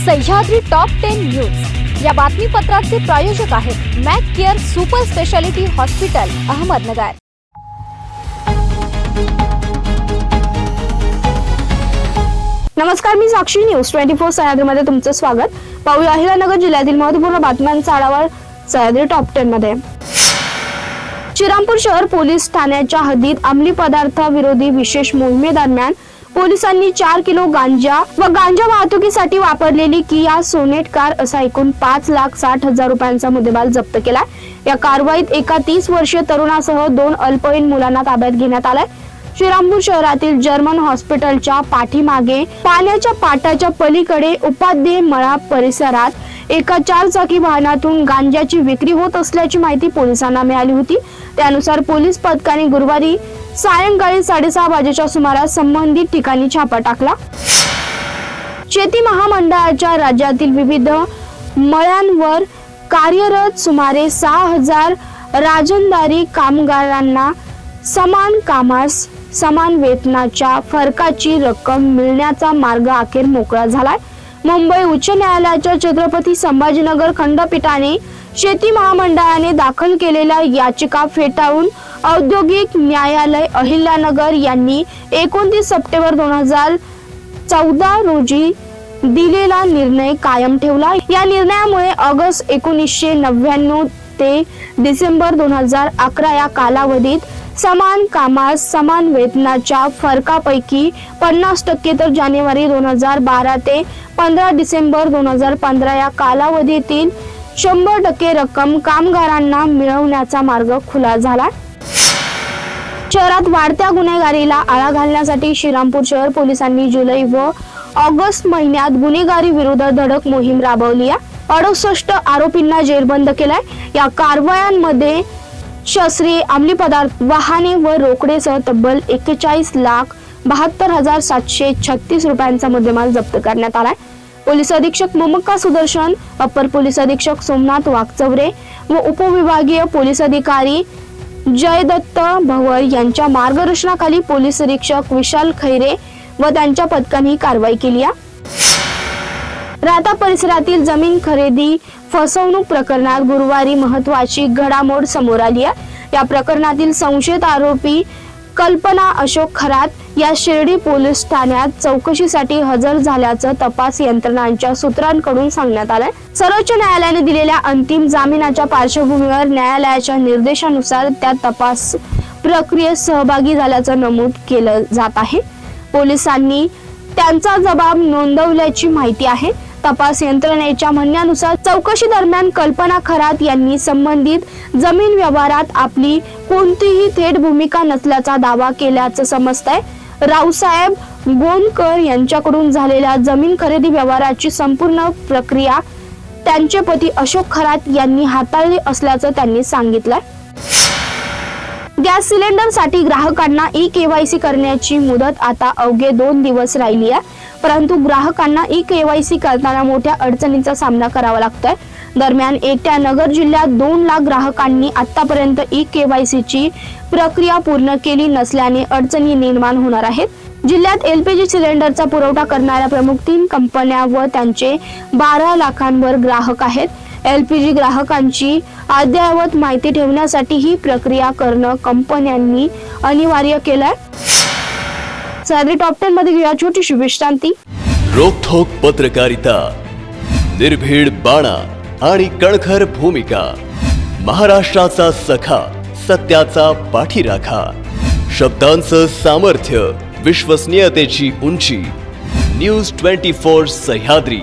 Sahyadri top 10 news या बातमीपत्राचे प्रायोजक आहेत Mac Care super speciality hospital Ahmednagar. नमस्कार, मी साक्षी न्यूज 24 सह्याद्रीमध्ये तुमचं स्वागत। पाहूया अहिल्यानगर जिल्ह्यातील महत्त्वपूर्ण बातम्यांचा आढावा सह्याद्री टॉप 10 मध्ये। श्रीरामपूर शहर पोलीस ठाण्याच्या हद्दीत अंमली पदार्थ विरोधी विशेष मोहिमेदरम्यान पोलिसांनी 4 किलो गांजा व गांजा वाहतुकीसाठी वापरलेली किया सोनेट कार असा एकूण 5,60,000 रुपयांचा मुद्देमाल जप्त केला। या कारवाईत एका 30 वर्षीय तरुणासह 2 अल्पवयीन मुलांना ताब्यात घेण्यात आले। श्रीरामपूर शहरातील जर्मन हॉस्पिटलच्या पाठीमागे पाण्याच्या पाटाच्या पलीकडे उपाध्ये मळा परिसरात एका 4 चाकी वाहनातून गांजाची विक्री होत असल्याची माहिती पोलिसांना मिळाली होती। त्यानुसार पोलीस पथकाने गुरुवारी सायंकाळी 6:30 वाजेच्या सुमारास संबंधित ठिकाणी छापा टाकला। शेती महामंडळाच्या राज्यातील विविध मळ्यांवर कार्यरत सुमारे 6,000 राजंदारी कामगारांना समान कामास समान वेतनाच्या फरकाची रक्कम मिळण्याचा मार्ग अखेर मोकळा झालाय। मुंबई उच्च न्यायालयाच्या छत्रपती संभाजीनगर खंडपीठाने शेती महामंडळाने दाखल केलेल्या याचिका फेटाळून औद्योगिक न्यायालय अहिल्यानगर यांनी 29 सप्टेंबर 2014 रोजी दिलेला निर्णय कायम ठेवला। या निर्णयामुळे ऑगस्ट 1999 ते डिसेंबर 2011 या कालावधीत समान कामास समान वेतनाच्या फरकापैकी 50% तर जानेवारी 2012 ते 15 डिसेंबर 2015 या कालावधीतील 100% रक्कम कामगारांना मिळवण्याचा मार्ग खुला झाला। शहरात वाढत्या गुन्हेगारीला आळा घालण्यासाठी श्रीरामपूर शहर पोलिसांनी जुलै व ऑगस्ट महिन्यात गुन्हेगारी विरुद्ध धडक मोहीम राबवली आहे। 68 आरोपींना जेरबंद केलाय। या कारवायांमध्ये शस्त्रे, अंमली पदार्थ, वाहने व रोकडेसह तब्बल 41,72,736 रुपयांचा मुद्देमाल जप्त करण्यात आलाय। पोलीस अधीक्षक मोमक्का सुदर्शन, अप्पर पोलीस अधीक्षक सोमनाथ वाकचौरे व उपविभागीय पोलीस अधिकारी जयदत्त भवर यांच्या मार्गदर्शनाखाली पोलीस निरीक्षक विशाल खैरे व त्यांच्या पथकाने ही कारवाई केली आहे। राहता परिसरातील जमीन खरेदी फसवणूक प्रकरणात गुरुवारी महत्त्वाची घडामोड समोर आली आहे। या प्रकरणातील संशयित आरोपी कल्पना अशोक खरात या शिर्डी पोलीस ठाण्यात चौकशीसाठी हजर झाल्याचं तपास यंत्रणांच्या सूत्रांकडून सांगण्यात आलंय। सर्वोच्च न्यायालयाने दिलेल्या अंतिम जामिनाच्या पार्श्वभूमीवर न्यायालयाच्या निर्देशानुसार त्या तपास प्रक्रियेत सहभागी झाल्याचं नमूद केलं जात आहे। पोलिसांनी त्यांचा जबाब नोंदवल्याची माहिती आहे। तपास यंत्रणेच्या म्हणण्यानुसार चौकशी दरम्यान कल्पना खरात यांनी संबंधित जमीन व्यवहारात आपली कोणतीही थेट भूमिका नसल्याचा दावा केल्याचं समजतंय। रावसाहेब गोंदकर यांच्याकडून झालेल्या जमीन खरेदी व्यवहाराची संपूर्ण प्रक्रिया त्यांचे पती अशोक खरात यांनी हाताळली असल्याचं त्यांनी सांगितलंय। गॅस सिलेंडरसाठी ग्राहकांना ई-केवायसी करण्याची मुदत आता अवघे 2 दिवस राहिली आहे, परंतु ग्राहकांना ई-केवायसी करताना मोठ्या अडचणींचा सामना करावा लागतोय। दरम्यान एकट्या नगर जिल्ह्यात 2 लाख ग्राहकांनी आतापर्यंत ई-केवायसीची प्रक्रिया पूर्ण केली नसल्याने अडचणी निर्माण होणार आहेत। जिल्ह्यात एलपीजी सिलेंडरचा पुरवठा करणाऱ्या प्रमुख 3 कंपन्या व त्यांचे 12 लाखांवर ग्राहक आहेत। एलपीजी ग्राहकांची अद्ययावत माहिती ठेवण्यासाठी ही प्रक्रिया करणं कंपन्यांनी अनिवार्य केलंय। सह्याद्री टॉप 10 मध्ये घेऊया छोटीशी विश्रांती। रोखोक पत्रकारिता, निर्भीड बाणा आणि कणखर भूमिका, महाराष्ट्राचा सखा, सत्याचा पाठीराखा, शब्दांचं सामर्थ्य, विश्वसनीयतेची उंची, न्यूज 24 सह्याद्री।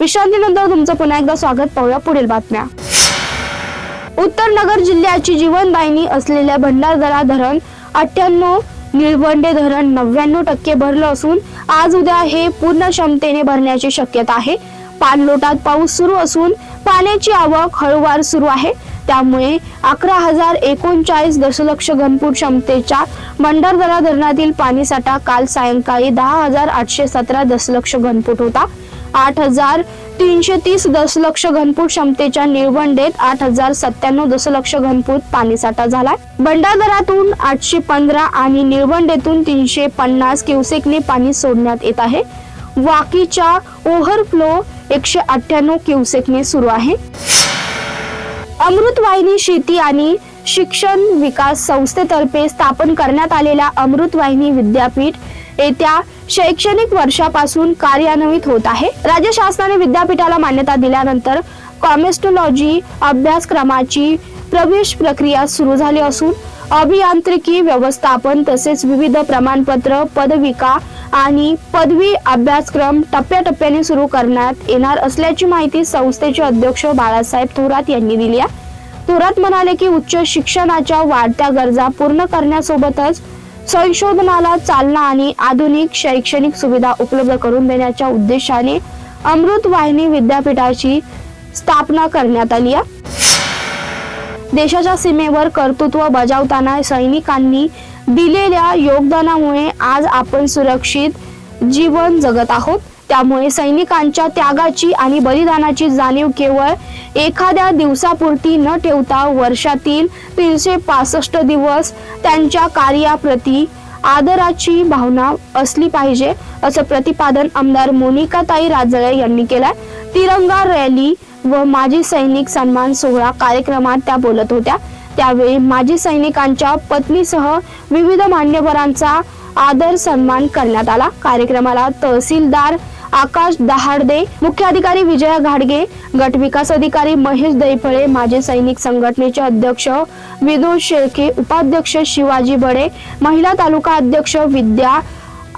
विश्रांतीनंतर तुमचं पुन्हा एकदा स्वागत। पाहूया पुढील बातम्या। उत्तर नगर जिल्ह्याची जीवनदायिनी असलेल्या भंडारदरा धरण 98, निळवंडे धरण 99% भरलं असून आज उद्या हे पूर्ण क्षमतेने भरण्याची शक्यता आहे। पाणलोटात पाऊस सुरू असून पाण्याची आवक हळूवार सुरू आहे। त्यामुळे 11,039 दशलक्ष घनफूट क्षमतेच्या भंडारदरा धरणातील पाणीसाठा काल सायंकाळी 10,817 दशलक्ष घनफूट होता। 8,330 दशलक्ष घनफूट क्षमतेच्या निळवंडेत 8,097 दशलक्ष घनफूट पाणीसाठा झाला। भंडारदरातून 815 आणि निळवंडेतून 350 क्युसेकने पाणी सोडण्यात येत आहे। वाकीच्या ओव्हरफ्लो 198 क्युसेकने सुरू आहे. अमृतवाहिनी शेती आणि शिक्षण विकास संस्थेतर्फे स्थापन करण्यात आलेल्या अमृतवाहिनी विद्यापीठ येत्या शैक्षणिक वर्षापासून कार्यान्वित होत आहे. राज्य शासनाने विद्यापीठाला मान्यता दिल्यानंतर कॉमेस्टोलॉजी अभ्यासक्रमाची प्रवेश प्रक्रिया सुरू झाली असून अभियांत्रिकी व्यवस्थापन तसेच विविध प्रमाणपत्र पदविका आणि पदवी अभ्यासक्रम टप्प्याटप्प्याने सुरू करण्यात येणार असल्याची माहिती संस्थेचे अध्यक्ष बाळासाहेब थोरात यांनी दिली आहे. थोरात म्हणाले की उच्च शिक्षणाच्या वाढत्या गरजा पूर्ण करण्यासोबतच संशोधनाला चालना आणि आधुनिक शैक्षणिक सुविधा उपलब्ध करून देण्याच्या उद्देशाने अमृतवाहिनी विद्यापीठाची स्थापना करण्यात आली आहे. देशाच्या सीमेवर कर्तृत्व बजावताना सैनिकांनी दिलेल्या योगदानामुळे आज आपण सुरक्षित जीवन जगत आहोत. त्यामुळे सैनिकांच्या त्यागाची आणि बलिदानाची जाणीव केवळ एखाद्या दिवसापुरती न ठेवता वर्षातील 365 दिवस त्यांच्या कार्याप्रती आदराची भावना असली पाहिजे, असं प्रतिपादन आमदार मोनिकाताई राजळे यांनी केलं. तिरंगा रॅली व माजी सैनिक सन्मान सोहळा कार्यक्रमात त्या बोलत होत्या. त्यावेळी माजी सैनिकांच्या पत्नीसह विविध मान्यवरांचा आदर सन्मान करण्यात आला. कार्यक्रमाला तहसीलदार आकाश दहाडदे, मुख्याधिकारी विजया घाडगे, गट विकास अधिकारी महेश दैफळे, माजी सैनिक संघटनेचे अध्यक्ष विनोद शेळके, उपाध्यक्ष शिवाजी बडे, महिला तालुका अध्यक्ष विद्या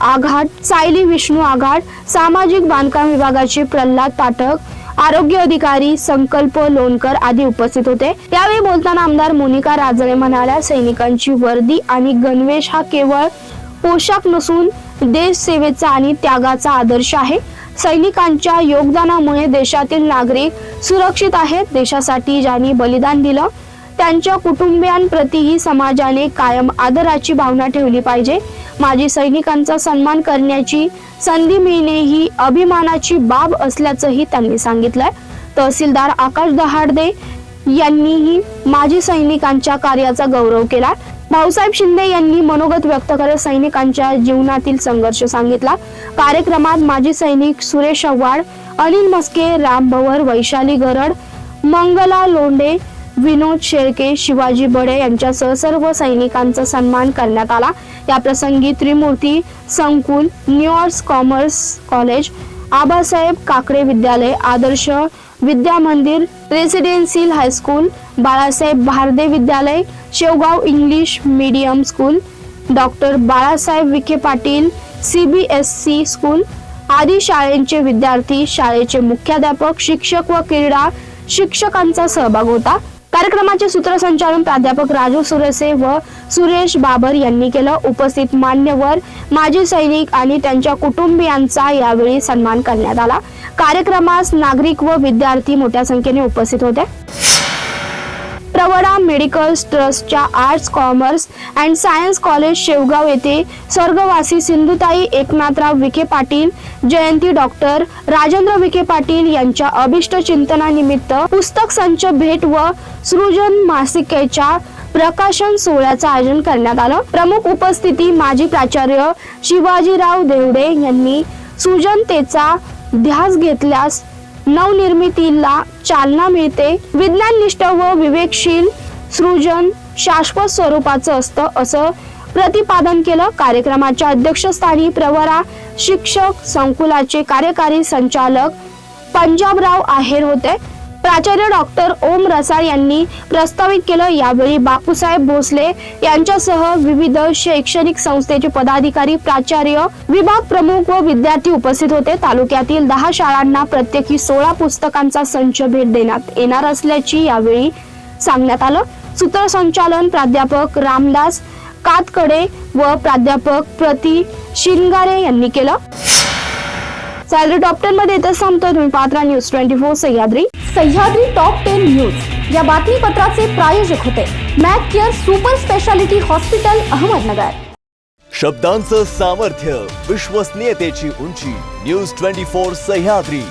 आघाट, सायली विष्णू आघाट, सामाजिक बांधकाम विभागाचे प्रल्हाद पाठक, आरोग्य अधिकारी संकल्प लोणकर आदी उपस्थित होते. यावेळी बोलताना आमदार मोनिका राजळे म्हणाल्या, सैनिकांची वर्दी आणि गणवेश हा केवळ पोशाख नसून देश सेवेचा आणि त्यागाचा आदर्श आहे. सैनिकांच्या योगदानामुळे देशातील नागरिक सुरक्षित आहेत. देशासाठी ज्यांनी बलिदान दिलं त्यांच्या कुटुंबियांप्रतीही समाजाने कायम आदराची भावना ठेवली पाहिजे. माजी सैनिकांचा सन्मान करण्याची संधी मिळणे ही अभिमानाची बाब असल्याचंही त्यांनी सांगितलंय. तहसीलदार आकाश दहाडदे यांनीही माजी सैनिकांच्या कार्याचा गौरव केला. भाऊसाहेब शिंदे यांनी मनोगत व्यक्त करत सैनिकांच्या जीवनातील संघर्ष सांगितला. कार्यक्रमात माजी सैनिक सुरेश आव्हाड, अनिल मस्के, राम भवर, वैशाली गरड, मंगला लोंढे, विनोद शेळके, शिवाजी बडे यांच्यासह सर्व सैनिकांचा सन्मान करण्यात आला. या प्रसंगी त्रिमूर्ती संकुल, new arts commerce college, Abasaheb Kakade विद्यालय, आदर्श विद्या मंदिर, रेसिडेन्शियल हायस्कूल, बाळासाहेब भारदे विद्यालय, Shevgaon English medium school, doctor Balasaheb Vikhe Patil CBSC school आदी शाळेंचे विद्यार्थी, शाळेचे मुख्याध्यापक, शिक्षक व क्रीडा शिक्षकांचा सहभाग होता. कार्यक्रमाचे सूत्रसंचालन प्राध्यापक राजू सुरसे व सुरेश बाबर यांनी केलं. उपस्थित मान्यवर, माजी सैनिक आणि त्यांच्या कुटुंबियांचा यावेळी सन्मान करण्यात आला. कार्यक्रमास नागरिक व विद्यार्थी मोठ्या संख्येने उपस्थित होते. प्रवरा मेडिकल ट्रस्टच्या arts commerce and science college Shevgaon येथे स्वर्गवासी सिंधुताई एकनाथराव विखे पाटील जयंती डॉक्टर राजेंद्र विखे पाटील यांच्या अभिष्ट चिंतनानिमित्त पुस्तक संच भेट व सृजन मासिकेच्या प्रकाशन सोहळ्याचं आयोजन करण्यात आलं. प्रमुख उपस्थिती माजी प्राचार्य शिवाजीराव देवडे यांनी सृजनतेचा ध्यास घेतल्यास नवनिर्मितीला चालना मिळते. विज्ञाननिष्ठ व विवेकशील सृजन शाश्वत स्वरूपाचं असतं असं प्रतिपादन केलं. कार्यक्रमाच्या अध्यक्षस्थानी प्रवरा शिक्षक संकुलाचे कार्यकारी संचालक पंजाबराव आहेर होते. प्राचार्य डॉक्टर ओम रसाळ यांनी प्रस्तावित केलं. यावेळी बापूसाहेब भोसले यांच्यासह विविध शैक्षणिक संस्थेचे पदाधिकारी, प्राचार्य, विभाग प्रमुख व विद्यार्थी उपस्थित होते. तालुक्यातील 10 शाळांना प्रत्येकी 16 पुस्तकांचा संच भेट देण्यात येणार असल्याची यावेळी सांगण्यात आलं. सूत्रसंचालन प्राध्यापक रामदास कातकडे व प्राध्यापक प्रति शिंगारे यांनी केलं. सह्याद्री टॉप 10 मध्ये इथं थांबतोय. तुम्ही पाहत राहा news 24 Sahyadri. Sahyadri top 10 news या बातमीपत्राचे प्रायोजक होते Mac Care super speciality hospital Ahmednagar. शब्दांचं सामर्थ्य, विश्वसनीयतेची उंची. न्यूज 24 सह्याद्री.